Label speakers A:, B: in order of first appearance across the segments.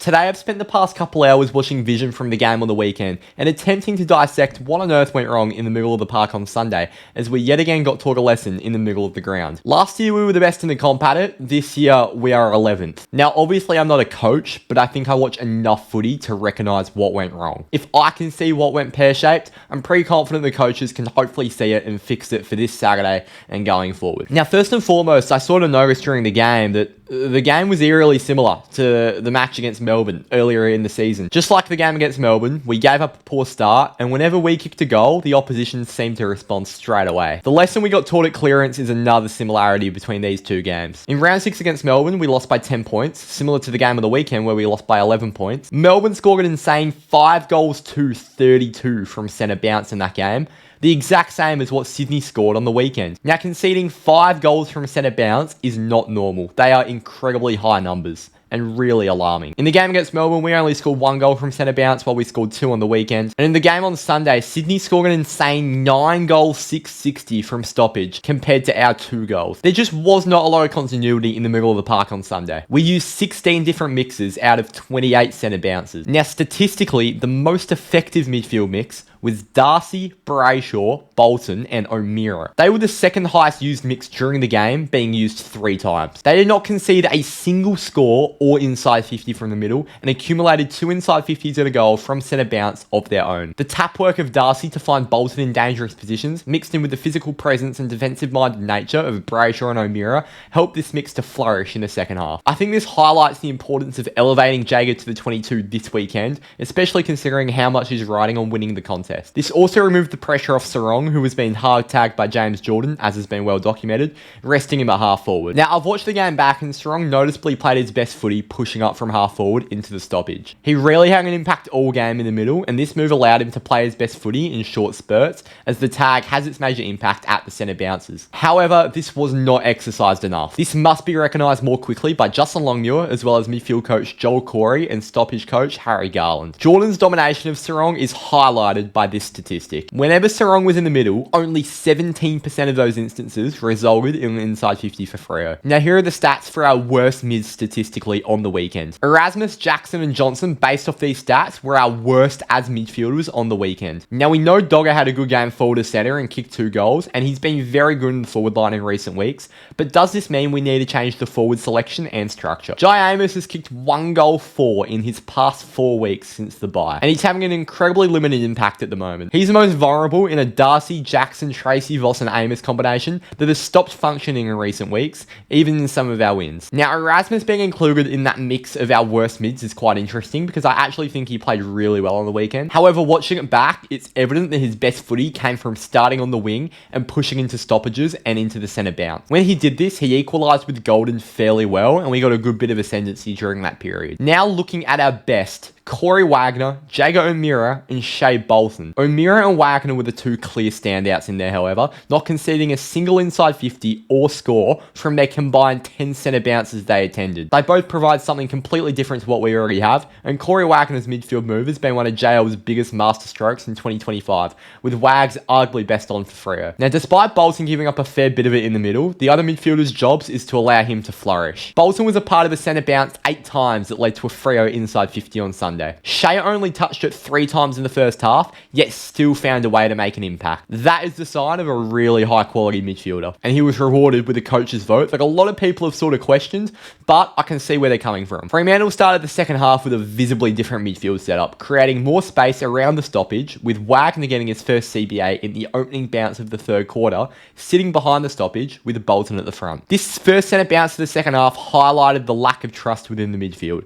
A: Today I've spent the past couple hours watching vision from the game on the weekend and attempting to dissect what on earth went wrong in the middle of the park on Sunday, as we yet again got taught a lesson in the middle of the ground. Last year we were the best in the comp at it, this year we are 11th. Now obviously I'm not a coach, but I think I watch enough footy to recognise what went wrong. If I can see what went pear-shaped, I'm pretty confident the coaches can hopefully see it and fix it for this Saturday and going forward. Now first and foremost, I sort of noticed during the game that the game was eerily similar to the match against Melbourne earlier in the season. Just like the game against Melbourne, we gave up a poor start, and whenever we kicked a goal, the opposition seemed to respond straight away. The lesson we got taught at clearance is another similarity between these two games. In round 6 against Melbourne, we lost by 10 points, similar to the game of the weekend where we lost by 11 points. Melbourne scored an insane 5 goals to 32 from centre bounce in that game. The exact same as what Sydney scored on the weekend. Now, conceding 5 goals from centre bounce is not normal. They are incredibly high numbers and really alarming. In the game against Melbourne, we only scored 1 goal from centre bounce while we scored 2 on the weekend. And in the game on Sunday, Sydney scored an insane 9 goals, 660 from stoppage compared to our 2 goals. There just was not a lot of continuity in the middle of the park on Sunday. We used 16 different mixes out of 28 centre bounces. Now, statistically, the most effective midfield mix was Darcy, Brayshaw, Bolton, and O'Meara. They were the second highest used mix during the game, being used 3 times. They did not concede a single score or inside 50 from the middle, and accumulated 2 inside 50s and a goal from centre bounce of their own. The tap work of Darcy to find Bolton in dangerous positions, mixed in with the physical presence and defensive-minded nature of Brayshaw and O'Meara, helped this mix to flourish in the second half. I think this highlights the importance of elevating Jager to the 22 this weekend, especially considering how much he's riding on winning the contest. This also removed the pressure off Sarong, who was being hard tagged by James Jordan, as has been well documented, resting him at half forward. Now, I've watched the game back, and Sarong noticeably played his best footy pushing up from half forward into the stoppage. He rarely had an impact all game in the middle, and this move allowed him to play his best footy in short spurts, as the tag has its major impact at the centre bounces. However, this was not exercised enough. This must be recognised more quickly by Justin Longmuir, as well as midfield coach Joel Corey and stoppage coach Harry Garland. Jordan's domination of Sarong is highlighted by this statistic. Whenever Sarong was in the middle, only 17% of those instances resulted in an inside 50 for Freo. Now here are the stats for our worst mids statistically on the weekend. Erasmus, Jackson and Johnson, based off these stats, were our worst as midfielders on the weekend. Now we know Dogger had a good game forward to centre and kicked 2 goals, and he's been very good in the forward line in recent weeks, but does this mean we need to change the forward selection and structure? Jai Amos has kicked 1 goal 4 in his past 4 weeks since the bye, and he's having an incredibly limited impact at the moment. He's the most vulnerable in a Darcy, Jackson, Tracy, Voss and Amos combination that has stopped functioning in recent weeks, even in some of our wins. Now, Erasmus being included in that mix of our worst mids is quite interesting because I actually think he played really well on the weekend. However, watching it back, it's evident that his best footy came from starting on the wing and pushing into stoppages and into the centre bounce. When he did this, he equalised with Golden fairly well, and we got a good bit of ascendancy during that period. Now looking at our best, Corey Wagner, Jager O'Meara, and Shea Bolton. O'Meara and Wagner were the 2 clear standouts in there, however, not conceding a single inside 50 or score from their combined 10 centre bounces they attended. They both provide something completely different to what we already have, and Corey Wagner's midfield move has been one of JL's biggest masterstrokes in 2025, with Wags arguably best on for Freo. Now, despite Bolton giving up a fair bit of it in the middle, the other midfielder's jobs is to allow him to flourish. Bolton was a part of the centre bounce 8 times that led to a Freo inside 50 on Sunday. Shea only touched it 3 times in the first half, yet still found a way to make an impact. That is the sign of a really high quality midfielder, and he was rewarded with a coach's vote like a lot of people have sort of questioned, but I can see where they're coming from. Fremantle started the second half with a visibly different midfield setup, creating more space around the stoppage, with Wagner getting his first CBA in the opening bounce of the third quarter, sitting behind the stoppage with Bolton at the front. This first centre bounce of the second half highlighted the lack of trust within the midfield.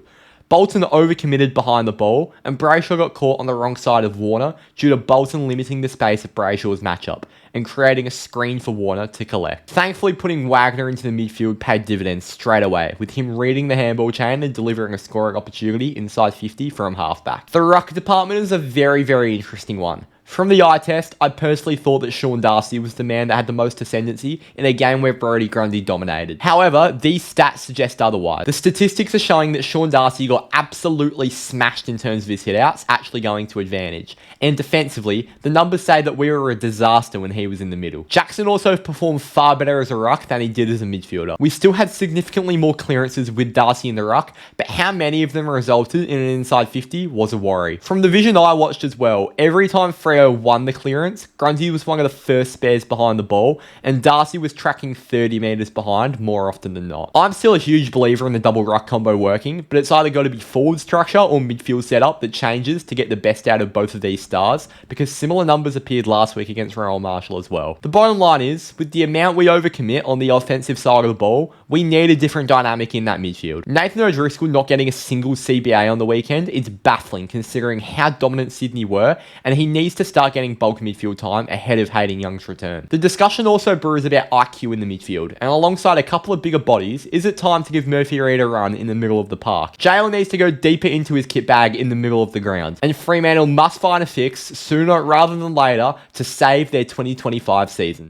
A: Bolton overcommitted behind the ball, and Brayshaw got caught on the wrong side of Warner due to Bolton limiting the space of Brayshaw's matchup and creating a screen for Warner to collect. Thankfully, putting Wagner into the midfield paid dividends straight away, with him reading the handball chain and delivering a scoring opportunity inside 50 from halfback. The ruck department is a very, very interesting one. From the eye test, I personally thought that Sean Darcy was the man that had the most ascendancy in a game where Brodie Grundy dominated. However, these stats suggest otherwise. The statistics are showing that Sean Darcy got absolutely smashed in terms of his hitouts, actually going to advantage. And defensively, the numbers say that we were a disaster when he was in the middle. Jackson also performed far better as a ruck than he did as a midfielder. We still had significantly more clearances with Darcy in the ruck, but how many of them resulted in an inside 50 was a worry. From the vision I watched as well, every time Freo won the clearance, Grundy was one of the first spares behind the ball, and Darcy was tracking 30 metres behind more often than not. I'm still a huge believer in the double ruck combo working, but it's either got to be forward structure or midfield setup that changes to get the best out of both of these stars, because similar numbers appeared last week against Royal Marshall as well. The bottom line is, with the amount we overcommit on the offensive side of the ball, we need a different dynamic in that midfield. Nathan O'Driscoll not getting a single CBA on the weekend is baffling considering how dominant Sydney were, and he needs to start getting bulk midfield time ahead of Hayden Young's return. The discussion also brews about IQ in the midfield, and alongside a couple of bigger bodies, is it time to give Murphy Reid a run in the middle of the park? Jalen needs to go deeper into his kit bag in the middle of the ground, and Fremantle must find a fix sooner rather than later to save their 2025 season.